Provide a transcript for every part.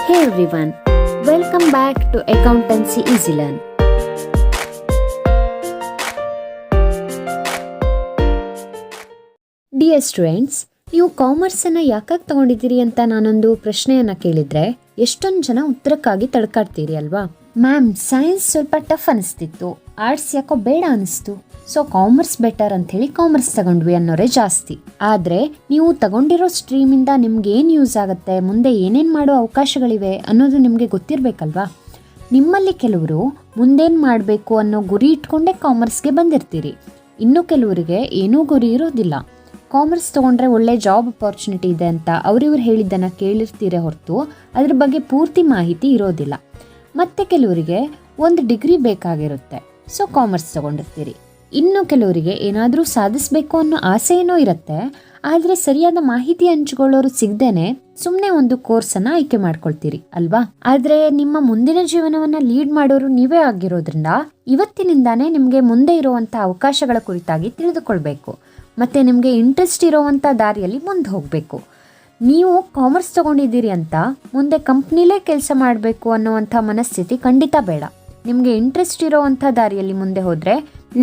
Hey everyone, welcome back to Accountancy Easy Learn. Dear students, ನೀವು ಕಾಮರ್ಸನ್ನು ಯಾಕಾಗಿ ತಗೊಂಡಿದ್ದೀರಿ ಅಂತ ನಾನೊಂದು ಪ್ರಶ್ನೆಯನ್ನು ಕೇಳಿದರೆ ಎಷ್ಟೊಂದು ಜನ ಉತ್ತರಕ್ಕಾಗಿ ತಡ್ಕಾಡ್ತೀರಿ ಅಲ್ವಾ. ಮ್ಯಾಮ್, ಸೈನ್ಸ್ ಸ್ವಲ್ಪ ಟಫ್ ಅನಿಸ್ತಿತ್ತು, ಆರ್ಟ್ಸ್ ಯಾಕೋ ಬೇಡ ಅನಿಸ್ತು, ಸೊ ಕಾಮರ್ಸ್ ಬೆಟರ್ ಅಂಥೇಳಿ ಕಾಮರ್ಸ್ ತಗೊಂಡ್ವಿ ಅನ್ನೋರೇ ಜಾಸ್ತಿ. ಆದರೆ ನೀವು ತಗೊಂಡಿರೋ ಸ್ಟ್ರೀಮಿಂದ ನಿಮ್ಗೆ ಏನು ಯೂಸ್ ಆಗುತ್ತೆ, ಮುಂದೆ ಏನೇನು ಮಾಡೋ ಅವಕಾಶಗಳಿವೆ ಅನ್ನೋದು ನಿಮಗೆ ಗೊತ್ತಿರಬೇಕಲ್ವಾ. ನಿಮ್ಮಲ್ಲಿ ಕೆಲವರು ಮುಂದೇನು ಮಾಡಬೇಕು ಅನ್ನೋ ಗುರಿ ಇಟ್ಕೊಂಡೇ ಕಾಮರ್ಸ್ಗೆ ಬಂದಿರ್ತೀರಿ. ಇನ್ನು ಕೆಲವರಿಗೆ ಏನೂ ಗುರಿ ಇರೋದಿಲ್ಲ. ಕಾಮರ್ಸ್ ತೊಗೊಂಡ್ರೆ ಒಳ್ಳೆ ಜಾಬ್ ಅಪಾರ್ಚುನಿಟಿ ಇದೆ ಅಂತ ಅವ್ರಿವ್ರು ಹೇಳಿದ್ದನ್ನು ಕೇಳಿರ್ತೀರೇ ಹೊರತು ಅದ್ರ ಬಗ್ಗೆ ಪೂರ್ತಿ ಮಾಹಿತಿ ಇರೋದಿಲ್ಲ. ಮತ್ತು ಕೆಲವರಿಗೆ ಒಂದು ಡಿಗ್ರಿ ಬೇಕಾಗಿರುತ್ತೆ, ಸೊ ಕಾಮರ್ಸ್ ತೊಗೊಂಡಿರ್ತೀರಿ. ಇನ್ನು ಕೆಲವರಿಗೆ ಏನಾದರೂ ಸಾಧಿಸಬೇಕು ಅನ್ನೋ ಆಸೆ ಏನೋ ಇರುತ್ತೆ, ಆದರೆ ಸರಿಯಾದ ಮಾಹಿತಿ ಹಂಚಿಕೊಳ್ಳೋರು ಸಿಗದೇನೆ ಸುಮ್ಮನೆ ಒಂದು ಕೋರ್ಸನ್ನು ಆಯ್ಕೆ ಮಾಡ್ಕೊಳ್ತೀರಿ ಅಲ್ವಾ. ಆದರೆ ನಿಮ್ಮ ಮುಂದಿನ ಜೀವನವನ್ನು ಲೀಡ್ ಮಾಡೋರು ನೀವೇ ಆಗಿರೋದ್ರಿಂದ ಇವತ್ತಿನಿಂದಾನೇ ನಿಮಗೆ ಮುಂದೆ ಇರುವಂಥ ಅವಕಾಶಗಳ ಕುರಿತಾಗಿ ತಿಳಿದುಕೊಳ್ಬೇಕು ಮತ್ತು ನಿಮಗೆ ಇಂಟ್ರೆಸ್ಟ್ ಇರೋವಂಥ ದಾರಿಯಲ್ಲಿ ಮುಂದೆ ಹೋಗಬೇಕು. ನೀವು ಕಾಮರ್ಸ್ ತೊಗೊಂಡಿದ್ದೀರಿ ಅಂತ ಮುಂದೆ ಕಂಪ್ನಿಲೇ ಕೆಲಸ ಮಾಡಬೇಕು ಅನ್ನೋವಂಥ ಮನಸ್ಥಿತಿ ಖಂಡಿತ ಬೇಡ. ನಿಮಗೆ ಇಂಟ್ರೆಸ್ಟ್ ಇರೋವಂಥ ದಾರಿಯಲ್ಲಿ ಮುಂದೆ ಹೋದರೆ,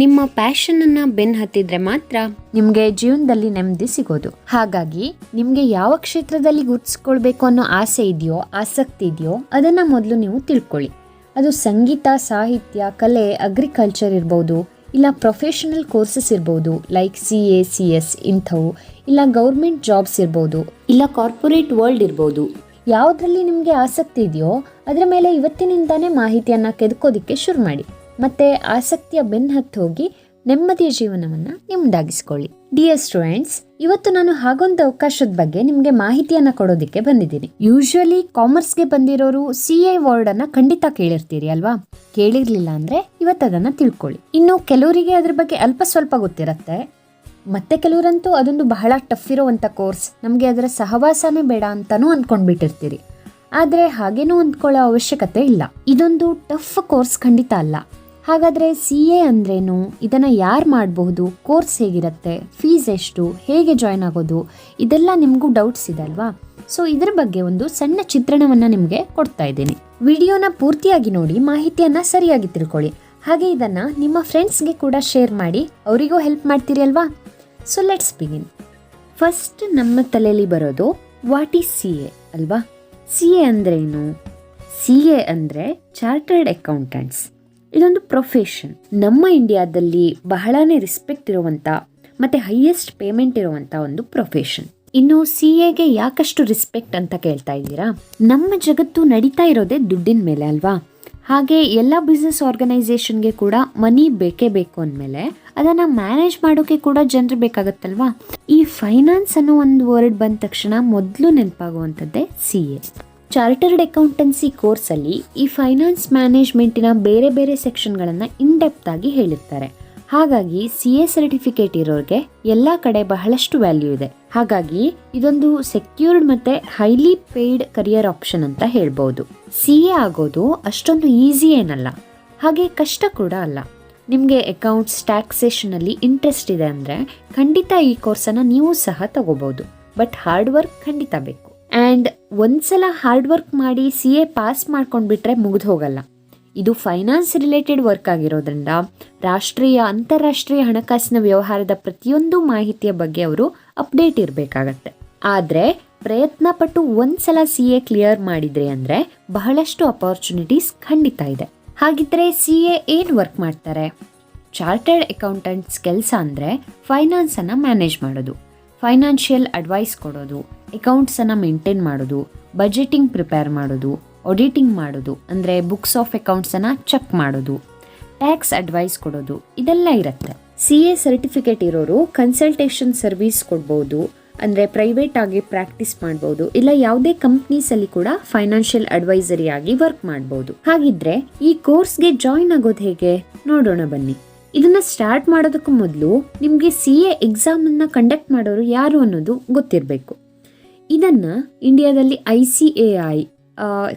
ನಿಮ್ಮ ಪ್ಯಾಷನನ್ನು ಬೆನ್ನು ಹತ್ತಿದ್ರೆ ಮಾತ್ರ ನಿಮಗೆ ಜೀವನದಲ್ಲಿ ನೆಮ್ಮದಿ ಸಿಗೋದು. ಹಾಗಾಗಿ ನಿಮಗೆ ಯಾವ ಕ್ಷೇತ್ರದಲ್ಲಿ ಗುರುತಿಸ್ಕೊಳ್ಬೇಕು ಅನ್ನೋ ಆಸೆ ಇದೆಯೋ, ಆಸಕ್ತಿ ಇದೆಯೋ ಅದನ್ನು ಮೊದಲು ನೀವು ತಿಳ್ಕೊಳ್ಳಿ. ಅದು ಸಂಗೀತ, ಸಾಹಿತ್ಯ, ಕಲೆ, ಅಗ್ರಿಕಲ್ಚರ್ ಇರ್ಬೋದು, ಇಲ್ಲ ಪ್ರೊಫೆಷನಲ್ ಕೋರ್ಸಸ್ ಇರ್ಬೋದು ಲೈಕ್ CA, CS ಇಂಥವು, ಇಲ್ಲ ಗೌರ್ಮೆಂಟ್ ಜಾಬ್ಸ್ ಇರ್ಬೋದು, ಇಲ್ಲ ಕಾರ್ಪೊರೇಟ್ ವರ್ಲ್ಡ್ ಇರ್ಬೋದು. ಯಾವುದರಲ್ಲಿ ನಿಮಗೆ ಆಸಕ್ತಿ ಇದೆಯೋ ಅದರ ಮೇಲೆ ಇವತ್ತಿನಿಂದಾನೇ ಮಾಹಿತಿಯನ್ನು ಕೆದಕೋದಕ್ಕೆ ಶುರು ಮಾಡಿ. ಮತ್ತು ಆಸಕ್ತಿಯ ಬೆನ್ನು ಹತ್ತಿ ಹೋಗಿ ನೆಮ್ಮದಿಯ ಜೀವನವನ್ನು ನಿಮ್ಮದಾಗಿಸ್ಕೊಳ್ಳಿ. ಡಿಯರ್ ಸ್ಟೂಡೆಂಟ್ಸ್, ಇವತ್ತು ನಾನು ಹಾಗೊಂದು ಅವಕಾಶದ ಬಗ್ಗೆ ನಿಮಗೆ ಮಾಹಿತಿಯನ್ನು ಕೊಡೋದಕ್ಕೆ ಬಂದಿದ್ದೀನಿ. ಯೂಶ್ವಲಿ ಕಾಮರ್ಸ್ಗೆ ಬಂದಿರೋರು CA ವರ್ಡನ್ನು ಖಂಡಿತ ಕೇಳಿರ್ತೀರಿ ಅಲ್ವಾ. ಕೇಳಿರ್ಲಿಲ್ಲ ಅಂದರೆ ಇವತ್ತು ಅದನ್ನು ತಿಳ್ಕೊಳ್ಳಿ. ಇನ್ನು ಕೆಲವರಿಗೆ ಅದ್ರ ಬಗ್ಗೆ ಅಲ್ಪ ಸ್ವಲ್ಪ ಗೊತ್ತಿರುತ್ತೆ, ಮತ್ತೆ ಕೆಲವರಂತೂ ಅದೊಂದು ಬಹಳ ಟಫ್ ಇರೋವಂಥ ಕೋರ್ಸ್, ನಮಗೆ ಅದರ ಸಹವಾಸನೇ ಬೇಡ ಅಂತಲೂ ಅಂದ್ಕೊಂಡ್ಬಿಟ್ಟಿರ್ತೀರಿ. ಆದರೆ ಹಾಗೇನೂ ಅಂದ್ಕೊಳ್ಳೋ ಅವಶ್ಯಕತೆ ಇಲ್ಲ. ಇದೊಂದು ಟಫ್ ಕೋರ್ಸ್ ಖಂಡಿತ ಅಲ್ಲ. ಹಾಗಾದರೆ CA ಅಂದ್ರೇನು, ಇದನ್ನು ಯಾರು ಮಾಡಬಹುದು, ಕೋರ್ಸ್ ಹೇಗಿರುತ್ತೆ, ಫೀಸ್ ಎಷ್ಟು, ಹೇಗೆ ಜಾಯ್ನ್ ಆಗೋದು, ಇದೆಲ್ಲ ನಿಮಗೂ ಡೌಟ್ಸ್ ಇದೆ ಅಲ್ವಾ. ಸೊ ಇದ್ರ ಬಗ್ಗೆ ಒಂದು ಸಣ್ಣ ಚಿತ್ರಣವನ್ನು ನಿಮಗೆ ಕೊಡ್ತಾ ಇದ್ದೀನಿ. ವಿಡಿಯೋನ ಪೂರ್ತಿಯಾಗಿ ನೋಡಿ ಮಾಹಿತಿಯನ್ನು ಸರಿಯಾಗಿ ತಿಳ್ಕೊಳ್ಳಿ. ಹಾಗೆ ಇದನ್ನು ನಿಮ್ಮ ಫ್ರೆಂಡ್ಸ್ಗೆ ಕೂಡ ಶೇರ್ ಮಾಡಿ, ಅವರಿಗೂ ಹೆಲ್ಪ್ ಮಾಡ್ತೀರಿ ಅಲ್ವಾ. So let's begin. ಫಸ್ಟ್ ನಮ್ಮ ತಲೆಯಲ್ಲಿ ಬರೋದು ವಾಟ್ ಈಸ್ CA ಅಲ್ವಾ. CA ಅಂದ್ರೇನು? CA ಅಂದರೆ ಚಾರ್ಟರ್ಡ್ ಅಕೌಂಟೆಂಟ್ಸ್. ಇದೊಂದು ಪ್ರೊಫೆಷನ್. ನಮ್ಮ ಇಂಡಿಯಾದಲ್ಲಿ ಬಹಳನೇ ರೆಸ್ಪೆಕ್ಟ್ ಇರುವಂಥ ಮತ್ತು ಹೈಯೆಸ್ಟ್ ಪೇಮೆಂಟ್ ಇರುವಂಥ ಒಂದು ಪ್ರೊಫೆಷನ್. ಇನ್ನು CAಗೆ ಯಾಕಷ್ಟು ರೆಸ್ಪೆಕ್ಟ್ ಅಂತ ಕೇಳ್ತಾ ಇದ್ದೀರಾ? ನಮ್ಮ ಜಗತ್ತು ನಡೀತಾ ಇರೋದೇ ದುಡ್ಡಿನ ಮೇಲೆ ಅಲ್ವಾ. ಹಾಗೆ ಎಲ್ಲ ಬಿಸ್ನೆಸ್ ಆರ್ಗನೈಸೇಷನ್ಗೆ ಕೂಡ ಮನಿ ಬೇಕೇ ಬೇಕು ಅಂದಮೇಲೆ ಅದನ್ನು ಮ್ಯಾನೇಜ್ ಮಾಡೋಕ್ಕೆ ಕೂಡ ಜನರು ಬೇಕಾಗತ್ತಲ್ವಾ. ಈ ಫೈನಾನ್ಸ್ ಅನ್ನೋ ಒಂದು ವರ್ಡ್ ಬಂದ ತಕ್ಷಣ ಮೊದಲು ನೆನಪಾಗುವಂಥದ್ದೇ CA. ಚಾರ್ಟರ್ಡ್ ಅಕೌಂಟೆನ್ಸಿ ಕೋರ್ಸಲ್ಲಿ ಈ ಫೈನಾನ್ಸ್ ಮ್ಯಾನೇಜ್ಮೆಂಟಿನ ಬೇರೆ ಬೇರೆ ಸೆಕ್ಷನ್ಗಳನ್ನು ಇನ್ಡೆಪ್ತ್ ಆಗಿ ಹೇಳಿರ್ತಾರೆ. ಹಾಗಾಗಿ CA ಸರ್ಟಿಫಿಕೇಟ್ ಇರೋರಿಗೆ ಎಲ್ಲ ಕಡೆ ಬಹಳಷ್ಟು ವ್ಯಾಲ್ಯೂ ಇದೆ. ಹಾಗಾಗಿ ಇದೊಂದು ಸೆಕ್ಯೂರ್ಡ್ ಮತ್ತು ಹೈಲಿ ಪೇಯ್ಡ್ ಕರಿಯರ್ ಆಪ್ಷನ್ ಅಂತ ಹೇಳ್ಬೋದು. CA ಆಗೋದು ಅಷ್ಟೊಂದು ಈಸಿ ಏನಲ್ಲ, ಹಾಗೆ ಕಷ್ಟ ಕೂಡ ಅಲ್ಲ. ನಿಮಗೆ ಅಕೌಂಟ್ಸ್, ಟ್ಯಾಕ್ಸೇಷನಲ್ಲಿ ಇಂಟ್ರೆಸ್ಟ್ ಇದೆ ಅಂದರೆ ಖಂಡಿತ ಈ ಕೋರ್ಸನ್ನು ನೀವು ಸಹ ತಗೋಬೋದು. ಬಟ್ ಹಾರ್ಡ್ ವರ್ಕ್ ಖಂಡಿತ ಬೇಕು. ಆ್ಯಂಡ್ ಒಂದ್ಸಲ ಹಾರ್ಡ್ ವರ್ಕ್ ಮಾಡಿ CA ಪಾಸ್ ಮಾಡ್ಕೊಂಡ್ಬಿಟ್ರೆ ಮುಗಿದು ಹೋಗಲ್ಲ. ಇದು ಫೈನಾನ್ಸ್ ರಿಲೇಟೆಡ್ ವರ್ಕ್ ಆಗಿರೋದ್ರಿಂದ ರಾಷ್ಟ್ರೀಯ, ಅಂತಾರಾಷ್ಟ್ರೀಯ ಹಣಕಾಸಿನ ವ್ಯವಹಾರದ ಪ್ರತಿಯೊಂದು ಮಾಹಿತಿಯ ಬಗ್ಗೆ ಅವರು ಅಪ್ಡೇಟ್ ಇರಬೇಕಾಗತ್ತೆ. ಆದರೆ ಪ್ರಯತ್ನ ಪಟ್ಟು ಒಂದ್ಸಲ CA ಕ್ಲಿಯರ್ ಮಾಡಿದ್ರಿ ಅಂದರೆ ಬಹಳಷ್ಟು ಅಪಾರ್ಚುನಿಟೀಸ್ ಖಂಡಿತ ಇದೆ. ಹಾಗಿದ್ರೆ CA ಏನು ವರ್ಕ್ ಮಾಡ್ತಾರೆ? ಚಾರ್ಟರ್ಡ್ ಅಕೌಂಟೆಂಟ್ಸ್ ಕೆಲಸ ಅಂದರೆ ಫೈನಾನ್ಸನ್ನು ಮ್ಯಾನೇಜ್ ಮಾಡೋದು, ಫೈನಾನ್ಷಿಯಲ್ ಅಡ್ವೈಸ್ ಕೊಡೋದು, ಅಕೌಂಟ್ಸನ್ನು ಮೇಂಟೈನ್ ಮಾಡೋದು, ಬಜೆಟಿಂಗ್ ಪ್ರಿಪೇರ್ ಮಾಡೋದು, ಆಡಿಟಿಂಗ್ ಮಾಡೋದು ಅಂದರೆ ಬುಕ್ಸ್ ಆಫ್ ಅಕೌಂಟ್ಸನ್ನು ಚೆಕ್ ಮಾಡೋದು, ಟ್ಯಾಕ್ಸ್ ಅಡ್ವೈಸ್ ಕೊಡೋದು, ಇದೆಲ್ಲ ಇರುತ್ತೆ. CA ಸರ್ಟಿಫಿಕೇಟ್ ಇರೋರು ಕನ್ಸಲ್ಟೇಷನ್ ಸರ್ವಿಸ್ ಕೊಡ್ಬೋದು, ಅಂದರೆ ಪ್ರೈವೇಟ್ ಆಗಿ ಪ್ರಾಕ್ಟೀಸ್ ಮಾಡ್ಬೋದು, ಇಲ್ಲ ಯಾವುದೇ ಕಂಪ್ನೀಸಲ್ಲಿ ಕೂಡ ಫೈನಾನ್ಷಿಯಲ್ ಅಡ್ವೈಸರಿ ಆಗಿ ವರ್ಕ್ ಮಾಡ್ಬೋದು. ಹಾಗಿದ್ರೆ ಈ ಕೋರ್ಸ್ಗೆ ಜಾಯಿನ್ ಆಗೋದು ಹೇಗೆ ನೋಡೋಣ ಬನ್ನಿ. ಇದನ್ನ ಸ್ಟಾರ್ಟ್ ಮಾಡೋದಕ್ಕೂ ಮೊದಲು ನಿಮಗೆ CA ಎಕ್ಸಾಮನ್ನು ಕಂಡಕ್ಟ್ ಮಾಡೋರು ಯಾರು ಅನ್ನೋದು ಗೊತ್ತಿರಬೇಕು. ಇದನ್ನು ಇಂಡಿಯಾದಲ್ಲಿ ICAI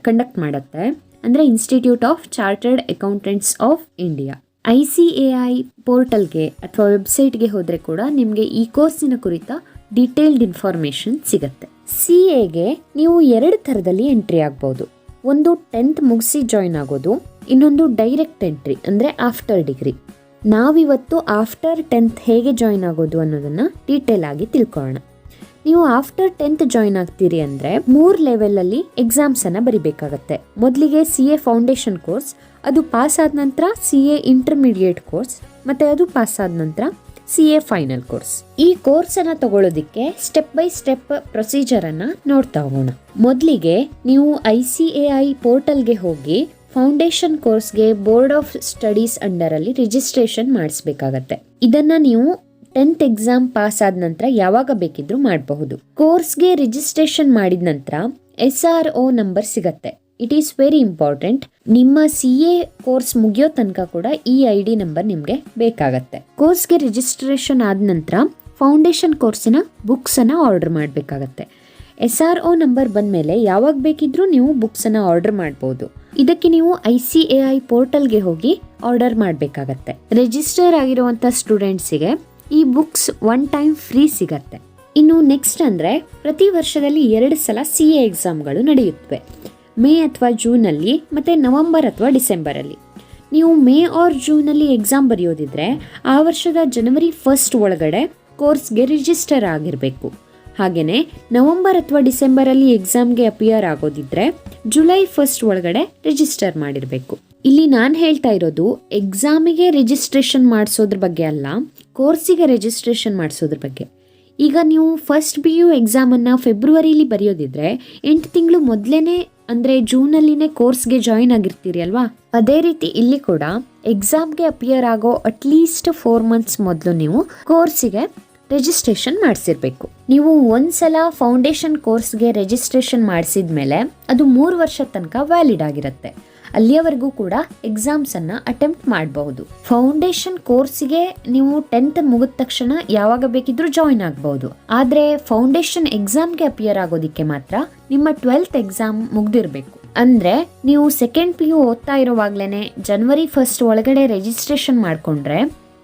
ಕಂಡಕ್ಟ್ ಮಾಡುತ್ತೆ, ಅಂದರೆ institute of chartered accountants of India. ICAI ಪೋರ್ಟಲ್ಗೆ ಅಥವಾ ವೆಬ್ಸೈಟ್ಗೆ ಹೋದರೆ ಕೂಡ ನಿಮಗೆ ಈ ಕೋರ್ಸಿನ ಕುರಿತ ಡೀಟೇಲ್ಡ್ ಇನ್ಫಾರ್ಮೇಷನ್ ಸಿಗುತ್ತೆ. ಸಿ ಎಗೆ ನೀವು 2 ಥರದಲ್ಲಿ ಎಂಟ್ರಿ ಆಗ್ಬೋದು. ಒಂದು 10th ಮುಗಿಸಿ ಜಾಯಿನ್ ಆಗೋದು, ಇನ್ನೊಂದು ಡೈರೆಕ್ಟ್ ಎಂಟ್ರಿ ಅಂದರೆ ಆಫ್ಟರ್ ಡಿಗ್ರಿ. ನಾವಿವತ್ತು ಆಫ್ಟರ್ 10th ಹೇಗೆ ಜಾಯಿನ್ ಆಗೋದು ಅನ್ನೋದನ್ನು ಡೀಟೇಲ್ ಆಗಿ ತಿಳ್ಕೊಳ್ಳೋಣ. ನೀವು ಆಫ್ಟರ್ 10th ಜಾಯಿನ್ ಆಗ್ತೀರಿ ಅಂದರೆ 3 ಲೆವೆಲಲ್ಲಿ ಎಕ್ಸಾಮ್ಸನ್ನು ಬರಿಬೇಕಾಗತ್ತೆ. ಮೊದಲಿಗೆ ಸಿ ಎ ಫೌಂಡೇಶನ್ ಕೋರ್ಸ್, ಅದು ಪಾಸ್ ಆದ ನಂತರ ಸಿ ಎ ಇಂಟರ್ಮೀಡಿಯೇಟ್ ಕೋರ್ಸ್, ಮತ್ತು ಅದು ಪಾಸ್ ಆದ ನಂತರ ಸಿ ಎ ಫೈನಲ್ ಕೋರ್ಸ್. ಈ ಕೋರ್ಸನ್ನು ತಗೊಳ್ಳೋದಕ್ಕೆ ಸ್ಟೆಪ್ ಬೈ ಸ್ಟೆಪ್ ಪ್ರೊಸೀಜರನ್ನು ನೋಡ್ತಾ ಹೋಗೋಣ. ಮೊದಲಿಗೆ ನೀವು ICAI ಪೋರ್ಟಲ್ಗೆ ಹೋಗಿ ಫೌಂಡೇಶನ್ ಕೋರ್ಸ್ಗೆ ಬೋರ್ಡ್ ಆಫ್ ಸ್ಟಡೀಸ್ ಅಂಡರಲ್ಲಿ ರಿಜಿಸ್ಟ್ರೇಷನ್ ಮಾಡಿಸ್ಬೇಕಾಗತ್ತೆ. ಇದನ್ನು ನೀವು 10th ಎಕ್ಸಾಮ್ ಪಾಸ್ ಆದ ನಂತರ ಯಾವಾಗ ಬೇಕಿದ್ರೂ ಮಾಡಬಹುದು. ಕೋರ್ಸ್ಗೆ ರಿಜಿಸ್ಟ್ರೇಷನ್ ಮಾಡಿದ ನಂತರ SRO ನಂಬರ್ ಸಿಗತ್ತೆ. It is very important. ನಿಮ್ಮ CA ಕೋರ್ಸ್ ಮುಗಿಯೋ ತನಕ ಕೂಡ ಈ ID ನಂಬರ್ ನಿಮಗೆ ಬೇಕಾಗತ್ತೆ. ಕೋರ್ಸ್ಗೆ ರಿಜಿಸ್ಟ್ರೇಷನ್ ಆದ ನಂತರ ಫೌಂಡೇಶನ್ ಕೋರ್ಸಿನ ಬುಕ್ಸನ್ನು ಆರ್ಡರ್ ಮಾಡಬೇಕಾಗತ್ತೆ. SRO ನಂಬರ್ ಬಂದಮೇಲೆ ಯಾವಾಗ ಬೇಕಿದ್ರೂ ನೀವು ಬುಕ್ಸನ್ನು ಆರ್ಡರ್ ಮಾಡ್ಬೋದು. ಇದಕ್ಕೆ ನೀವು ICAI ಪೋರ್ಟಲ್ಗೆ ಹೋಗಿ ಆರ್ಡರ್ ಮಾಡಬೇಕಾಗತ್ತೆ. ರಿಜಿಸ್ಟರ್ ಆಗಿರುವಂಥ ಸ್ಟೂಡೆಂಟ್ಸಿಗೆ ಈ ಬುಕ್ಸ್ 1 ಟೈಮ್ ಫ್ರೀ ಸಿಗತ್ತೆ. ಇನ್ನು ನೆಕ್ಸ್ಟ್ ಅಂದರೆ ಪ್ರತಿ ವರ್ಷದಲ್ಲಿ 2 ಸಲ CA ಎಕ್ಸಾಮ್ಗಳು ನಡೆಯುತ್ತವೆ. ಮೇ ಅಥವಾ ಜೂನಲ್ಲಿ ಮತ್ತು ನವಂಬರ್ ಅಥವಾ ಡಿಸೆಂಬರಲ್ಲಿ. ನೀವು ಮೇ ಆರ್ ಜೂನಲ್ಲಿ ಎಕ್ಸಾಮ್ ಬರೆಯೋದಿದ್ರೆ ಆ ವರ್ಷದ ಜನವರಿ 1 ಒಳಗಡೆ ಕೋರ್ಸ್ಗೆ ರಿಜಿಸ್ಟರ್ ಆಗಿರಬೇಕು. ಹಾಗೆಯೇ ನವಂಬರ್ ಅಥವಾ ಡಿಸೆಂಬರಲ್ಲಿ ಎಕ್ಸಾಮ್ಗೆ ಅಪಿಯರ್ ಆಗೋದಿದ್ರೆ ಜುಲೈ 1 ಒಳಗಡೆ ರಿಜಿಸ್ಟರ್ ಮಾಡಿರಬೇಕು. ಇಲ್ಲಿ ನಾನು ಹೇಳ್ತಾ ಇರೋದು ಎಕ್ಸಾಮಿಗೆ ರಿಜಿಸ್ಟ್ರೇಷನ್ ಮಾಡಿಸೋದ್ರ ಬಗ್ಗೆ ಅಲ್ಲ, ಕೋರ್ಸಿಗೆ ರಿಜಿಸ್ಟ್ರೇಷನ್ ಮಾಡಿಸೋದ್ರ ಬಗ್ಗೆ. ಈಗ ನೀವು ಫಸ್ಟ್ PU ಎಕ್ಸಾಮನ್ನು ಫೆಬ್ರವರಿಲಿ ಬರೆಯೋದಿದ್ರೆ 8 ತಿಂಗಳು ಮೊದಲೇ ಅಂದರೆ ಜೂನಲ್ಲಿನೇ ಕೋರ್ಸ್ಗೆ ಜಾಯಿನ್ ಆಗಿರ್ತೀರಿ ಅಲ್ವಾ. ಅದೇ ರೀತಿ ಇಲ್ಲಿ ಕೂಡ ಎಕ್ಸಾಮ್ಗೆ ಅಪಿಯರ್ ಆಗೋ ಅಟ್ಲೀಸ್ಟ್ 4 ಮಂತ್ಸ್ ಮೊದಲು ನೀವು ಕೋರ್ಸಿಗೆ ರಿಜಿಸ್ಟ್ರೇಷನ್ ಮಾಡಿಸಿರ್ಬೇಕು. ನೀವು ಒಂದ್ಸಲ ಫೌಂಡೇಶನ್ ಕೋರ್ಸ್ಗೆ ರಿಜಿಸ್ಟ್ರೇಷನ್ ಮಾಡಿಸಿದ ಮೇಲೆ ಅದು 3 ವರ್ಷದ ತನಕ ವ್ಯಾಲಿಡ್ ಆಗಿರುತ್ತೆ. ಅಲ್ಲಿಯವರೆಗೂ ಕೂಡ ಎಕ್ಸಾಮ್ಸನ್ನು ಅಟೆಂಪ್ಟ್ ಮಾಡಬಹುದು. ಫೌಂಡೇಶನ್ ಕೋರ್ಸಿಗೆ ನೀವು 10th ಮುಗಿದ ತಕ್ಷಣ ಯಾವಾಗ ಬೇಕಿದ್ರೂ ಜಾಯಿನ್ ಆಗಬಹುದು. ಆದರೆ ಫೌಂಡೇಶನ್ ಎಕ್ಸಾಮ್ಗೆ ಅಪಿಯರ್ ಆಗೋದಿಕ್ಕೆ ಮಾತ್ರ ನಿಮ್ಮ 12th ಎಕ್ಸಾಮ್ ಮುಗ್ದಿರಬೇಕು. ಅಂದರೆ ನೀವು ಸೆಕೆಂಡ್ PU ಓದ್ತಾ ಇರೋವಾಗ್ಲೇ ಜನವರಿ 1 ಒಳಗಡೆ ರಿಜಿಸ್ಟ್ರೇಷನ್ ಮಾಡಿಕೊಂಡ್ರೆ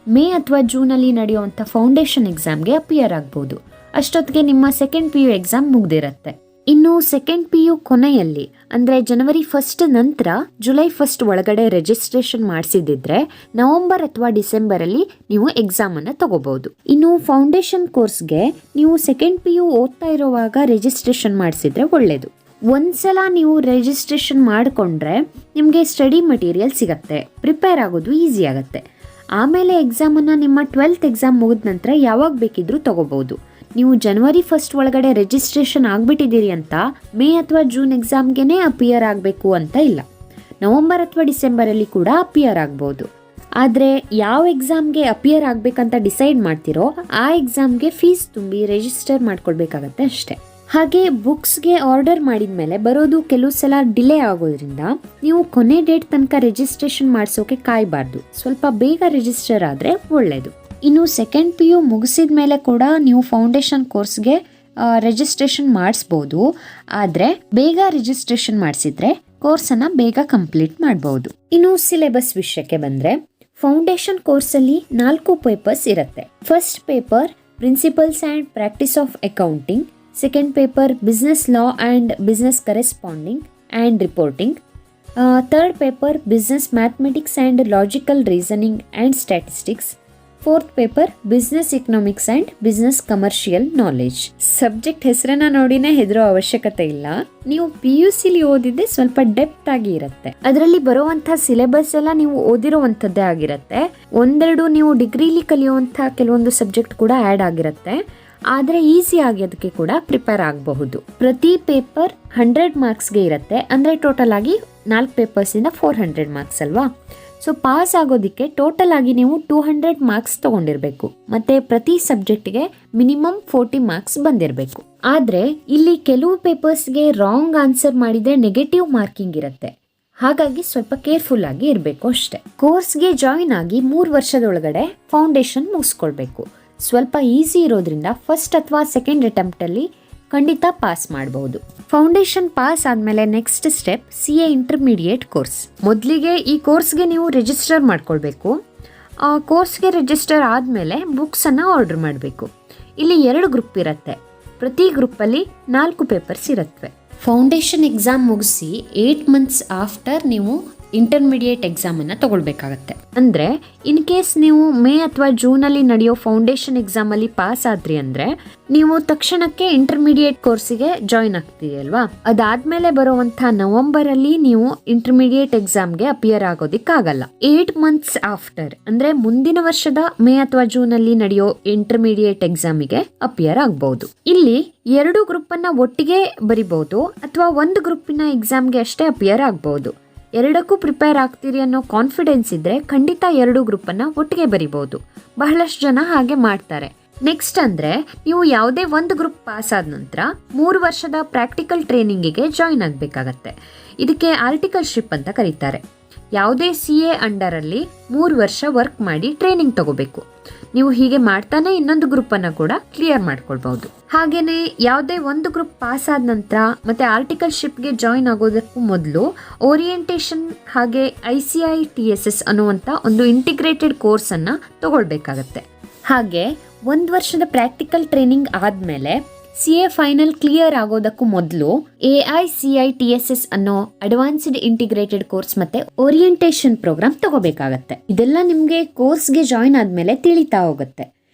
ಮೇ ಅಥವಾ ಜೂನಲ್ಲಿ ನಡೆಯುವಂಥ ಫೌಂಡೇಶನ್ ಎಕ್ಸಾಮ್ಗೆ ಅಪಿಯರ್ ಆಗ್ಬೋದು. ಅಷ್ಟೊತ್ತಿಗೆ ನಿಮ್ಮ ಸೆಕೆಂಡ್ PU ಎಕ್ಸಾಮ್ ಮುಗ್ದಿರತ್ತೆ. ಇನ್ನು ಸೆಕೆಂಡ್ PU ಕೊನೆಯಲ್ಲಿ ಅಂದರೆ ಜನವರಿ 1 ನಂತರ ಜುಲೈ 1 ಒಳಗಡೆ ರಿಜಿಸ್ಟ್ರೇಷನ್ ಮಾಡಿಸಿದ್ರೆ ನವಂಬರ್ ಅಥವಾ ಡಿಸೆಂಬರಲ್ಲಿ ನೀವು ಎಕ್ಸಾಮನ್ನು ತಗೋಬಹುದು. ಇನ್ನು ಫೌಂಡೇಶನ್ ಕೋರ್ಸ್ಗೆ ನೀವು ಸೆಕೆಂಡ್ PU ಓದ್ತಾ ಇರುವಾಗ ರಿಜಿಸ್ಟ್ರೇಷನ್ ಮಾಡಿಸಿದ್ರೆ ಒಳ್ಳೆಯದು. ಒಂದ್ಸಲ ನೀವು ರಿಜಿಸ್ಟ್ರೇಷನ್ ಮಾಡಿಕೊಂಡ್ರೆ ನಿಮಗೆ ಸ್ಟಡಿ ಮಟೀರಿಯಲ್ ಸಿಗತ್ತೆ, ಪ್ರಿಪೇರ್ ಆಗೋದು ಈಸಿ ಆಗುತ್ತೆ. ಆಮೇಲೆ ಎಕ್ಸಾಮನ್ನು ನಿಮ್ಮ 12th ಎಕ್ಸಾಮ್ ಮುಗಿದ ನಂತರ ಯಾವಾಗ ಬೇಕಿದ್ರೂ ತಗೋಬಹುದು. ನೀವು ಜನವರಿ 1 ಒಳಗಡೆ ರಿಜಿಸ್ಟ್ರೇಷನ್ ಆಗಿಬಿಟ್ಟಿದ್ದೀರಿ ಅಂತ ಮೇ ಅಥವಾ ಜೂನ್ ಎಕ್ಸಾಮ್ಗೆ ಅಪಿಯರ್ ಆಗಬೇಕು ಅಂತ ಇಲ್ಲ. ನವಂಬರ್ ಅಥವಾ ಡಿಸೆಂಬರಲ್ಲಿ ಕೂಡ ಅಪಿಯರ್ ಆಗ್ಬೋದು. ಆದರೆ ಯಾವ ಎಕ್ಸಾಮ್ಗೆ ಅಪಿಯರ್ ಆಗಬೇಕಂತ ಡಿಸೈಡ್ ಮಾಡ್ತಿರೋ ಆ ಎಕ್ಸಾಮ್ಗೆ ಫೀಸ್ ತುಂಬಿ ರಿಜಿಸ್ಟರ್ ಮಾಡ್ಕೊಳ್ಬೇಕಾಗತ್ತೆ ಅಷ್ಟೇ. ಹಾಗೆ ಬುಕ್ಸ್ಗೆ ಆರ್ಡರ್ ಮಾಡಿದ ಮೇಲೆ ಬರೋದು ಕೆಲವು ಸಲ ಡಿಲೇ ಆಗೋದ್ರಿಂದ ನೀವು ಕೊನೆ ಡೇಟ್ ತನಕ ರಿಜಿಸ್ಟ್ರೇಷನ್ ಮಾಡಿಸೋಕೆ ಕಾಯಬಾರ್ದು. ಸ್ವಲ್ಪ ಬೇಗ ರಿಜಿಸ್ಟರ್ ಆದರೆ ಒಳ್ಳೆಯದು. ಇನ್ನು ಸೆಕೆಂಡ್ PU ಮುಗಿಸಿದ ಮೇಲೆ ಕೂಡ ನೀವು ಫೌಂಡೇಶನ್ ಕೋರ್ಸ್ಗೆ ರಿಜಿಸ್ಟ್ರೇಷನ್ ಮಾಡಿಸ್ಬೋದು. ಆದರೆ ಬೇಗ ರಿಜಿಸ್ಟ್ರೇಷನ್ ಮಾಡಿಸಿದ್ರೆ ಕೋರ್ಸನ್ನು ಬೇಗ ಕಂಪ್ಲೀಟ್ ಮಾಡ್ಬೋದು. ಇನ್ನು ಸಿಲೆಬಸ್ ವಿಷಯಕ್ಕೆ ಬಂದರೆ ಫೌಂಡೇಶನ್ ಕೋರ್ಸಲ್ಲಿ 4 ಪೇಪರ್ಸ್ ಇರುತ್ತೆ. First paper principles and practice of accounting, second paper business law and business corresponding and reporting, third paper business mathematics and logical reasoning and statistics, fourth paper business economics and business commercial knowledge. Subject ಹೆಸರನ್ನ ನೋಡಿನೇ ಹೆದರೋ ಅವಶ್ಯಕತೆ ಇಲ್ಲ. ನೀವು PUCಲಿ ಓದಿದ್ದೆ ಸ್ವಲ್ಪ depth ಆಗಿ ಇರುತ್ತೆ. ಅದರಲ್ಲಿ ಬರುವಂಥ ಸಿಲೆಬಸ್ ಎಲ್ಲ ನೀವು ಓದಿರುವಂಥದ್ದೇ ಆಗಿರುತ್ತೆ. ಒಂದೆರಡು ನೀವು ಡಿಗ್ರಿಲಿ ಕಲಿಯುವಂಥ ಕೆಲವೊಂದು ಸಬ್ಜೆಕ್ಟ್ ಕೂಡ ಆ್ಯಡ್ ಆಗಿರುತ್ತೆ. ಆದರೆ ಈಸಿ ಆಗಿ ಅದಕ್ಕೆ ಕೂಡ ಪ್ರಿಪೇರ್ ಆಗಬಹುದು. ಪ್ರತಿ ಪೇಪರ್ 100 ಮಾರ್ಕ್ಸ್ಗೆ ಇರುತ್ತೆ. ಅಂದರೆ ಟೋಟಲ್ ಆಗಿ 4 ಪೇಪರ್ಸಿಂದ 400 ಮಾರ್ಕ್ಸ್ ಅಲ್ವಾ. ಸೊ ಪಾಸ್ ಆಗೋದಕ್ಕೆ ಟೋಟಲ್ ಆಗಿ ನೀವು 200 ಮಾರ್ಕ್ಸ್ ತೊಗೊಂಡಿರಬೇಕು. ಮತ್ತು ಪ್ರತಿ ಸಬ್ಜೆಕ್ಟ್ಗೆ ಮಿನಿಮಮ್ 40 ಮಾರ್ಕ್ಸ್ ಬಂದಿರಬೇಕು. ಆದರೆ ಇಲ್ಲಿ ಕೆಲವು ಪೇಪರ್ಸ್ಗೆ ರಾಂಗ್ ಆನ್ಸರ್ ಮಾಡಿದರೆ ನೆಗೆಟಿವ್ ಮಾರ್ಕಿಂಗ್ ಇರುತ್ತೆ. ಹಾಗಾಗಿ ಸ್ವಲ್ಪ ಕೇರ್ಫುಲ್ ಆಗಿ ಇರಬೇಕು ಅಷ್ಟೇ. ಕೋರ್ಸ್ಗೆ ಜಾಯಿನ್ ಆಗಿ 3 ವರ್ಷದೊಳಗಡೆ ಫೌಂಡೇಶನ್ ಮುಗಿಸ್ಕೊಳ್ಬೇಕು. ಸ್ವಲ್ಪ ಈಸಿ ಇರೋದ್ರಿಂದ ಫಸ್ಟ್ ಅಥವಾ ಸೆಕೆಂಡ್ ಅಟೆಂಪ್ಟಲ್ಲಿ ಖಂಡಿತ ಪಾಸ್ ಮಾಡಬಹುದು. ಫೌಂಡೇಶನ್ ಪಾಸ್ ಆದಮೇಲೆ next step CA intermediate course. ಮೊದಲಿಗೆ ಈ ಕೋರ್ಸ್ಗೆ ನೀವು ರಿಜಿಸ್ಟರ್ ಮಾಡ್ಕೊಳ್ಬೇಕು. ಆ ಕೋರ್ಸ್ಗೆ ರಿಜಿಸ್ಟರ್ ಆದಮೇಲೆ ಬುಕ್ಸನ್ನು ಆರ್ಡರ್ ಮಾಡಬೇಕು. ಇಲ್ಲಿ 2 ಗ್ರೂಪ್ ಇರುತ್ತೆ. ಪ್ರತಿ ಗ್ರೂಪಲ್ಲಿ 4 ಪೇಪರ್ಸ್ ಇರುತ್ತವೆ. ಫೌಂಡೇಶನ್ ಎಕ್ಸಾಮ್ ಮುಗಿಸಿ 8 ಮಂತ್ಸ್ ಆಫ್ಟರ್ ನೀವು ಇಂಟರ್ಮೀಡಿಯೇಟ್ ಎಕ್ಸಾಮನ್ನು ತಗೊಳ್ಬೇಕಾಗತ್ತೆ. ಅಂದರೆ ಇನ್ ಕೇಸ್ ನೀವು ಮೇ ಅಥವಾ ಜೂನಲ್ಲಿ ನಡೆಯೋ ಫೌಂಡೇಶನ್ ಎಕ್ಸಾಮಲ್ಲಿ ಪಾಸ್ ಆದ್ರಿ ಅಂದರೆ ನೀವು ತಕ್ಷಣಕ್ಕೆ ಇಂಟರ್ಮೀಡಿಯೇಟ್ ಕೋರ್ಸಿಗೆ ಜಾಯಿನ್ ಆಗ್ತೀರಿ ಅಲ್ವಾ. ಅದಾದ್ಮೇಲೆ ಬರುವಂಥ ನವೆಂಬರಲ್ಲಿ ನೀವು ಇಂಟರ್ಮೀಡಿಯೇಟ್ ಎಕ್ಸಾಮ್ಗೆ ಅಪಿಯರ್ ಆಗೋದಿಕ್ಕಾಗಲ್ಲ. 8 ಮಂತ್ಸ್ ಆಫ್ಟರ್ ಅಂದರೆ ಮುಂದಿನ ವರ್ಷದ ಮೇ ಅಥವಾ ಜೂನಲ್ಲಿ ನಡೆಯೋ ಇಂಟರ್ಮೀಡಿಯೇಟ್ ಎಕ್ಸಾಮಿಗೆ ಅಪಿಯರ್ ಆಗ್ಬಹುದು. ಇಲ್ಲಿ 2 ಗ್ರೂಪನ್ನು ಒಟ್ಟಿಗೆ ಬರಿಬಹುದು ಅಥವಾ ಒಂದು ಗ್ರೂಪಿನ ಎಕ್ಸಾಮ್ಗೆ ಅಷ್ಟೇ ಅಪಿಯರ್ ಆಗ್ಬಹುದು. ಎರಡಕ್ಕೂ ಪ್ರಿಪೇರ್ ಆಗ್ತೀರಿ ಅನ್ನೋ ಕಾನ್ಫಿಡೆನ್ಸ್ ಇದ್ರೆ ಖಂಡಿತ 2 ಗ್ರೂಪನ್ನು ಒಟ್ಟಿಗೆ ಬರಿಬಹುದು. ಬಹಳಷ್ಟು ಜನ ಹಾಗೆ ಮಾಡ್ತಾರೆ. ನೆಕ್ಸ್ಟ್ ಅಂದರೆ ನೀವು ಯಾವುದೇ ಒಂದು ಗ್ರೂಪ್ ಪಾಸ್ ಆದ ನಂತರ 3 ವರ್ಷದ ಪ್ರಾಕ್ಟಿಕಲ್ ಟ್ರೈನಿಂಗಿಗೆ ಜಾಯಿನ್ ಆಗಬೇಕಾಗತ್ತೆ. ಇದಕ್ಕೆ ಆರ್ಟಿಕಲ್ಶಿಪ್ ಅಂತ ಕರೀತಾರೆ. ಯಾವುದೇ CA ಅಂಡರಲ್ಲಿ 3 ವರ್ಷ ವರ್ಕ್ ಮಾಡಿ ಟ್ರೈನಿಂಗ್ ತಗೋಬೇಕು. ನೀವು ಹೀಗೆ ಮಾಡ್ತಾನೆ ಇನ್ನೊಂದು ಗ್ರೂಪನ್ನು ಕೂಡ ಕ್ಲಿಯರ್ ಮಾಡ್ಕೊಳ್ಬಹುದು. ಹಾಗೇನೆ ಯಾವುದೇ ಒಂದು ಗ್ರೂಪ್ ಪಾಸ್ ಆದ ನಂತರ ಮತ್ತೆ ಆರ್ಟಿಕಲ್ಶಿಪ್ಗೆ ಜಾಯಿನ್ ಆಗೋದಕ್ಕೂ ಮೊದಲು ಓರಿಯೆಂಟೇಷನ್ ಹಾಗೆ ICI-TSS ಅನ್ನುವಂಥ ಒಂದು ಇಂಟಿಗ್ರೇಟೆಡ್ ಕೋರ್ಸನ್ನು ತಗೊಳ್ಬೇಕಾಗತ್ತೆ. ಹಾಗೆ 1 ವರ್ಷದ ಪ್ರಾಕ್ಟಿಕಲ್ ಟ್ರೈನಿಂಗ್ ಆದಮೇಲೆ CA ಫೈನಲ್ ಕ್ಲಿಯರ್ ಆಗೋದಕ್ಕೂ ಮೊದಲು AICI-TSS ಅನ್ನೋ ಅಡ್ವಾನ್ಸ್ಡ್ ಇಂಟಿಗ್ರೇಟೆಡ್ ಕೋರ್ಸ್ ಮತ್ತೆ ಓರಿಯೆಂಟೇಷನ್ ಪ್ರೋಗ್ರಾಮ್ ತಗೋಬೇಕಾಗತ್ತೆ. ಇದೆಲ್ಲ ನಿಮಗೆ ಕೋರ್ಸ್ಗೆ ಜಾಯಿನ್ ಆದಮೇಲೆ ತಿಳಿತಾ ಹೋಗುತ್ತೆ.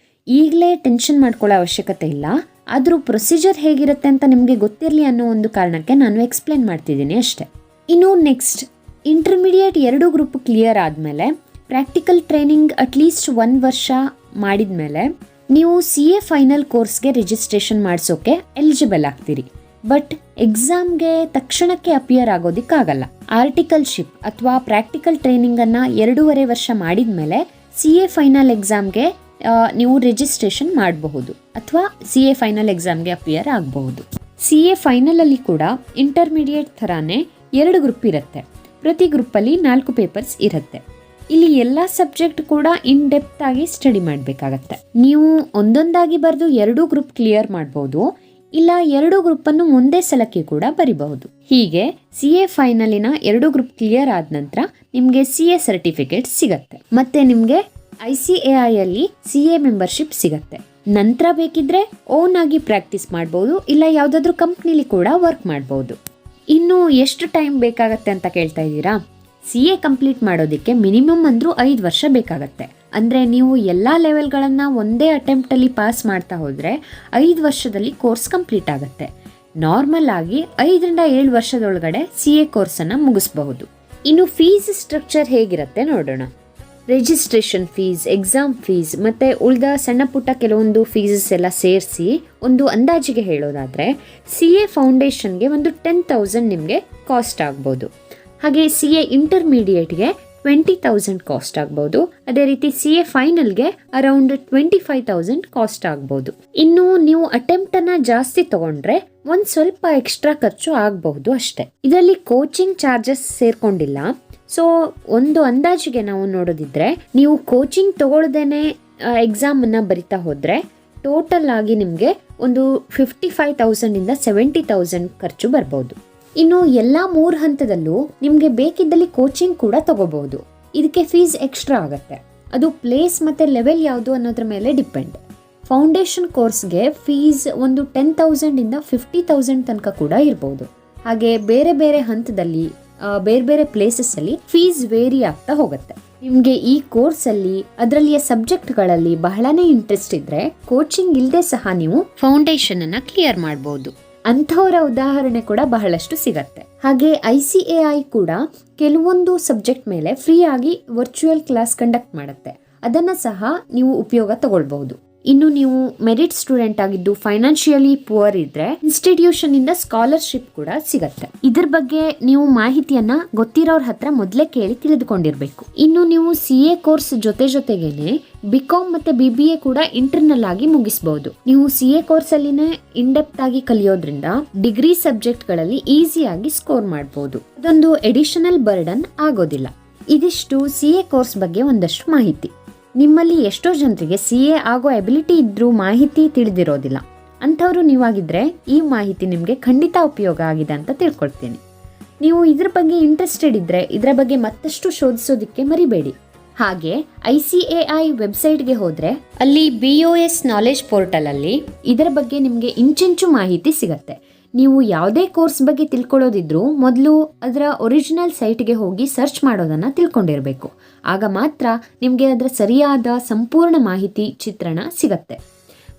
ಈಗಲೇ ಟೆನ್ಷನ್ ಮಾಡ್ಕೊಳ್ಳೋ ಅವಶ್ಯಕತೆ ಇಲ್ಲ. ಆದರೂ ಪ್ರೊಸೀಜರ್ ಹೇಗಿರುತ್ತೆ ಅಂತ ನಿಮಗೆ ಗೊತ್ತಿರಲಿ ಅನ್ನೋ ಒಂದು ಕಾರಣಕ್ಕೆ ನಾನು ಎಕ್ಸ್ಪ್ಲೇನ್ ಮಾಡ್ತಿದ್ದೀನಿ ಅಷ್ಟೇ. ಇನ್ನು ನೆಕ್ಸ್ಟ್ ಇಂಟರ್ಮೀಡಿಯೇಟ್ 2 ಗ್ರೂಪ್ ಕ್ಲಿಯರ್ ಆದಮೇಲೆ ಪ್ರಾಕ್ಟಿಕಲ್ ಟ್ರೈನಿಂಗ್ ಅಟ್ಲೀಸ್ಟ್ 1 ವರ್ಷ ಮಾಡಿದ ಮೇಲೆ ನೀವು CA ಫೈನಲ್ ಕೋರ್ಸ್ಗೆ ರಿಜಿಸ್ಟ್ರೇಷನ್ ಮಾಡಿಸೋಕೆ ಎಲಿಜಿಬಲ್ ಆಗ್ತೀರಿ. ಬಟ್ ಎಕ್ಸಾಮ್ಗೆ ತಕ್ಷಣಕ್ಕೆ ಅಪಿಯರ್ ಆಗೋದಿಕ್ಕಾಗಲ್ಲ. ಆರ್ಟಿಕಲ್ಶಿಪ್ ಅಥವಾ ಪ್ರಾಕ್ಟಿಕಲ್ ಟ್ರೈನಿಂಗನ್ನು 2.5 ವರ್ಷ ಮಾಡಿದ ಮೇಲೆ CA ಫೈನಲ್ ಎಕ್ಸಾಮ್ಗೆ ನೀವು ರಿಜಿಸ್ಟ್ರೇಷನ್ ಮಾಡಬಹುದು ಅಥವಾ CA ಫೈನಲ್ ಎಕ್ಸಾಮ್ಗೆ ಅಪಿಯರ್ ಆಗಬಹುದು. CA ಫೈನಲಲ್ಲಿ ಕೂಡ ಇಂಟರ್ಮೀಡಿಯೇಟ್ ಥರಾನೇ 2 ಗ್ರೂಪ್ ಇರುತ್ತೆ. ಪ್ರತಿ ಗ್ರೂಪಲ್ಲಿ 4 ಪೇಪರ್ಸ್ ಇರುತ್ತೆ. ಇಲ್ಲಿ ಎಲ್ಲ ಸಬ್ಜೆಕ್ಟ್ ಕೂಡ ಇನ್ ಡೆಪ್ತ್ ಆಗಿ ಸ್ಟಡಿ ಮಾಡಬೇಕಾಗತ್ತೆ. ನೀವು ಒಂದೊಂದಾಗಿ ಬರೆದು 2 ಗ್ರೂಪ್ ಕ್ಲಿಯರ್ ಮಾಡಬಹುದು, ಇಲ್ಲ 2 ಗ್ರೂಪನ್ನು ಮುಂದೆ ಸಲಕ್ಕೆ ಕೂಡ ಬರಿಬಹುದು. ಹೀಗೆ CA ಫೈನಲಿನ 2 ಗ್ರೂಪ್ ಕ್ಲಿಯರ್ ಆದ ನಂತರ ನಿಮಗೆ CA ಸರ್ಟಿಫಿಕೇಟ್ ಸಿಗತ್ತೆ. ಮತ್ತೆ ನಿಮಗೆ ICAI-ಅಲ್ಲಿ CA ಮೆಂಬರ್ಶಿಪ್ ಸಿಗತ್ತೆ. ನಂತರ ಬೇಕಿದ್ರೆ ಓನ್ ಆಗಿ ಪ್ರಾಕ್ಟೀಸ್ ಮಾಡಬಹುದು, ಇಲ್ಲ ಯಾವುದಾದ್ರೂ ಕಂಪ್ನಿಲಿ ಕೂಡ ವರ್ಕ್ ಮಾಡಬಹುದು. ಇನ್ನು ಎಷ್ಟು ಟೈಮ್ ಬೇಕಾಗತ್ತೆ ಅಂತ ಕೇಳ್ತಾ ಇದ್ದೀರಾ? CA ಕಂಪ್ಲೀಟ್ ಮಾಡೋದಕ್ಕೆ ಮಿನಿಮಮ್ ಅಂದ್ರೂ 5 ವರ್ಷ ಬೇಕಾಗತ್ತೆ. ಅಂದರೆ ನೀವು ಎಲ್ಲ ಲೆವೆಲ್ಗಳನ್ನು ಒಂದೇ ಅಟೆಂಪ್ಟಲ್ಲಿ ಪಾಸ್ ಮಾಡ್ತಾ ಹೋದರೆ 5 ವರ್ಷದಲ್ಲಿ ಕೋರ್ಸ್ ಕಂಪ್ಲೀಟ್ ಆಗುತ್ತೆ. ನಾರ್ಮಲ್ ಆಗಿ 5ರಿಂದ 7 ವರ್ಷದೊಳಗಡೆ CA ಕೋರ್ಸನ್ನು ಮುಗಿಸಬಹುದು. ಇನ್ನು ಫೀಸ್ ಸ್ಟ್ರಕ್ಚರ್ ಹೇಗಿರುತ್ತೆ ನೋಡೋಣ. ರಿಜಿಸ್ಟ್ರೇಷನ್ ಫೀಸ್, ಎಕ್ಸಾಮ್ ಫೀಸ್ ಮತ್ತು ಉಳಿದ ಸಣ್ಣ ಪುಟ್ಟ ಕೆಲವೊಂದು ಫೀಸಸ್ ಎಲ್ಲ ಸೇರಿಸಿ ಒಂದು ಅಂದಾಜಿಗೆ ಹೇಳೋದಾದರೆ CA ಫೌಂಡೇಶನ್ಗೆ ಒಂದು 10,000 ನಿಮಗೆ ಕಾಸ್ಟ್ ಆಗ್ಬೋದು. ಹಾಗೆ CA ಇಂಟರ್ಮೀಡಿಯೇಟ್ಗೆ 20,000 ಕಾಸ್ಟ್ ಆಗ್ಬೋದು. ಅದೇ ರೀತಿ CA ಫೈನಲ್ಗೆ ಅರೌಂಡ್ 25,000 ಕಾಸ್ಟ್ ಆಗ್ಬೋದು. ಇನ್ನು ನೀವು ಅಟೆಂಪ್ಟನ್ನು ಜಾಸ್ತಿ ತಗೊಂಡ್ರೆ ಒಂದು ಸ್ವಲ್ಪ ಎಕ್ಸ್ಟ್ರಾ ಖರ್ಚು ಆಗಬಹುದು ಅಷ್ಟೇ. ಇದರಲ್ಲಿ ಕೋಚಿಂಗ್ ಚಾರ್ಜಸ್ ಸೇರ್ಕೊಂಡಿಲ್ಲ. ಸೊ ಒಂದು ಅಂದಾಜಿಗೆ ನಾವು ನೋಡೋದಿದ್ರೆ ನೀವು ಕೋಚಿಂಗ್ ತಗೊಳ್ದೇನೆ ಎಕ್ಸಾಮನ್ನು ಬರಿತಾ ಹೋದರೆ ಟೋಟಲ್ ಆಗಿ ನಿಮಗೆ ಒಂದು 55,000ಇಂದ 70,000 ಖರ್ಚು ಬರ್ಬೋದು. ಇನ್ನು ಎಲ್ಲ 3 ಹಂತದಲ್ಲೂ ನಿಮಗೆ ಬೇಕಿದ್ದಲ್ಲಿ ಕೋಚಿಂಗ್ ಕೂಡ ತಗೋಬಹುದು. ಇದಕ್ಕೆ ಫೀಸ್ ಎಕ್ಸ್ಟ್ರಾ ಆಗುತ್ತೆ. ಅದು ಪ್ಲೇಸ್ ಮತ್ತು ಲೆವೆಲ್ ಯಾವುದು ಅನ್ನೋದ್ರ ಮೇಲೆ ಡಿಪೆಂಡ್. ಫೌಂಡೇಶನ್ ಕೋರ್ಸ್ಗೆ ಫೀಸ್ ಒಂದು 10,000ಇಂದ 50,000 ತನಕ ಕೂಡ ಇರ್ಬೋದು. ಹಾಗೆ ಬೇರೆ ಬೇರೆ ಹಂತದಲ್ಲಿ ಬೇರೆ ಬೇರೆ ಪ್ಲೇಸಸ್ಸಲ್ಲಿ ಫೀಸ್ ವೇರಿ ಆಗ್ತಾ ಹೋಗುತ್ತೆ. ನಿಮಗೆ ಈ ಕೋರ್ಸಲ್ಲಿ ಅದರಲ್ಲಿಯ ಸಬ್ಜೆಕ್ಟ್ಗಳಲ್ಲಿ ಬಹಳನೇ ಇಂಟ್ರೆಸ್ಟ್ ಇದ್ದರೆ ಕೋಚಿಂಗ್ ಇಲ್ಲದೆ ಸಹ ನೀವು ಫೌಂಡೇಶನನ್ನು ಕ್ಲಿಯರ್ ಮಾಡ್ಬೋದು. ಅಂಥವರ ಉದಾಹರಣೆ ಕೂಡ ಬಹಳಷ್ಟು ಸಿಗತ್ತೆ. ಹಾಗೆ ICAI ಕೂಡ ಕೆಲವೊಂದು ಸಬ್ಜೆಕ್ಟ್ ಮೇಲೆ ಫ್ರೀ ಆಗಿ ವರ್ಚುವಲ್ ಕ್ಲಾಸ್ ಕಂಡಕ್ಟ್ ಮಾಡುತ್ತೆ. ಅದನ್ನು ಸಹ ನೀವು ಉಪಯೋಗ ತಗೊಳ್ಬಹುದು. ಇನ್ನು ನೀವು ಮೆರಿಟ್ ಸ್ಟೂಡೆಂಟ್ ಆಗಿದ್ದು ಫೈನಾನ್ಷಿಯಲಿ ಪುವರ್ ಇದ್ರೆ ಇನ್ಸ್ಟಿಟ್ಯೂಷನ್ ಇಂದ ಸ್ಕಾಲರ್ಶಿಪ್ ಕೂಡ ಸಿಗತ್ತೆ. ಇದ್ರ ಬಗ್ಗೆ ನೀವು ಮಾಹಿತಿಯನ್ನ ಗೊತ್ತಿರೋರ ಹತ್ರ ಮೊದಲೇ ಕೇಳಿ ತಿಳಿದುಕೊಂಡಿರ್ಬೇಕು. ಇನ್ನು ನೀವು CA ಕೋರ್ಸ್ ಜೊತೆಗೇನೆ BCom ಮತ್ತೆ BBA ಕೂಡ ಇಂಟರ್ನಲ್ ಆಗಿ ಮುಗಿಸಬಹುದು. ನೀವು CA ಕೋರ್ಸ್ ಅಲ್ಲಿನೇ ಇನ್ ಡೆಪ್ತ್ ಆಗಿ ಕಲಿಯೋದ್ರಿಂದ ಡಿಗ್ರಿ ಸಬ್ಜೆಕ್ಟ್ ಗಳಲ್ಲಿ ಈಸಿಯಾಗಿ ಸ್ಕೋರ್ ಮಾಡಬಹುದು. ಅದೊಂದು ಎಡಿಷನಲ್ ಬರ್ಡನ್ ಆಗೋದಿಲ್ಲ. ಇದಿಷ್ಟು CA ಕೋರ್ಸ್ ಬಗ್ಗೆ ಒಂದಷ್ಟು ಮಾಹಿತಿ. ನಿಮ್ಮಲ್ಲಿ ಎಷ್ಟೋ ಜನರಿಗೆ CA ಆಗೋ ಎಬಿಲಿಟಿ ಇದ್ರೂ ಮಾಹಿತಿ ತಿಳಿದಿರೋದಿಲ್ಲ. ಅಂಥವ್ರು ನೀವಾಗಿದ್ರೆ ಈ ಮಾಹಿತಿ ನಿಮಗೆ ಖಂಡಿತ ಉಪಯೋಗ ಆಗಿದೆ ಅಂತ ತಿಳ್ಕೊಳ್ತೀನಿ. ನೀವು ಇದ್ರ ಬಗ್ಗೆ ಇಂಟ್ರೆಸ್ಟೆಡ್ ಇದ್ದರೆ ಇದರ ಬಗ್ಗೆ ಮತ್ತಷ್ಟು ಶೋಧಿಸೋದಕ್ಕೆ ಮರಿಬೇಡಿ. ಹಾಗೆ ICAI ವೆಬ್ಸೈಟ್ಗೆ ಹೋದರೆ ಅಲ್ಲಿ BOS ನಾಲೆಜ್ ಪೋರ್ಟಲಲ್ಲಿ ಇದರ ಬಗ್ಗೆ ನಿಮಗೆ ಇಂಚಿಂಚು ಮಾಹಿತಿ ಸಿಗತ್ತೆ. ನೀವು ಯಾವುದೇ ಕೋರ್ಸ್ ಬಗ್ಗೆ ತಿಳ್ಕೊಳ್ಳೋದಿದ್ರೂ ಮೊದಲು ಅದರ ಒರಿಜಿನಲ್ ಸೈಟ್ಗೆ ಹೋಗಿ ಸರ್ಚ್ ಮಾಡೋದನ್ನು ತಿಳ್ಕೊಂಡಿರಬೇಕು. ಆಗ ಮಾತ್ರ ನಿಮಗೆ ಅದರ ಸರಿಯಾದ ಸಂಪೂರ್ಣ ಮಾಹಿತಿ ಚಿತ್ರಣ ಸಿಗತ್ತೆ.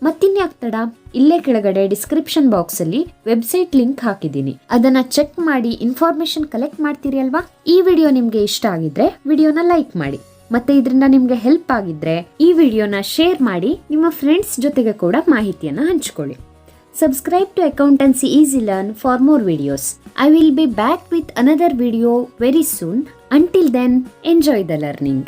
ಮತ್ತಿನ್ಯಾಕ್ ತಡ, ಇಲ್ಲೇ ಕೆಳಗಡೆ ಡಿಸ್ಕ್ರಿಪ್ಷನ್ ಬಾಕ್ಸಲ್ಲಿ ವೆಬ್ಸೈಟ್ ಲಿಂಕ್ ಹಾಕಿದ್ದೀನಿ, ಅದನ್ನು ಚೆಕ್ ಮಾಡಿ ಇನ್ಫಾರ್ಮೇಷನ್ ಕಲೆಕ್ಟ್ ಮಾಡ್ತೀರಿ ಅಲ್ವಾ. ಈ ವಿಡಿಯೋ ನಿಮಗೆ ಇಷ್ಟ ಆಗಿದ್ರೆ ವಿಡಿಯೋನ ಲೈಕ್ ಮಾಡಿ, ಮತ್ತೆ ಇದರಿಂದ ನಿಮಗೆ ಹೆಲ್ಪ್ ಆಗಿದ್ರೆ ಈ ವಿಡಿಯೋನ ಶೇರ್ ಮಾಡಿ ನಿಮ್ಮ ಫ್ರೆಂಡ್ಸ್ ಜೊತೆಗೆ ಕೂಡ ಮಾಹಿತಿಯನ್ನು ಹಂಚಿಕೊಳ್ಳಿ. Subscribe to Accountancy Easy Learn for more videos. I will be back with another video very soon. Until then, enjoy the learning.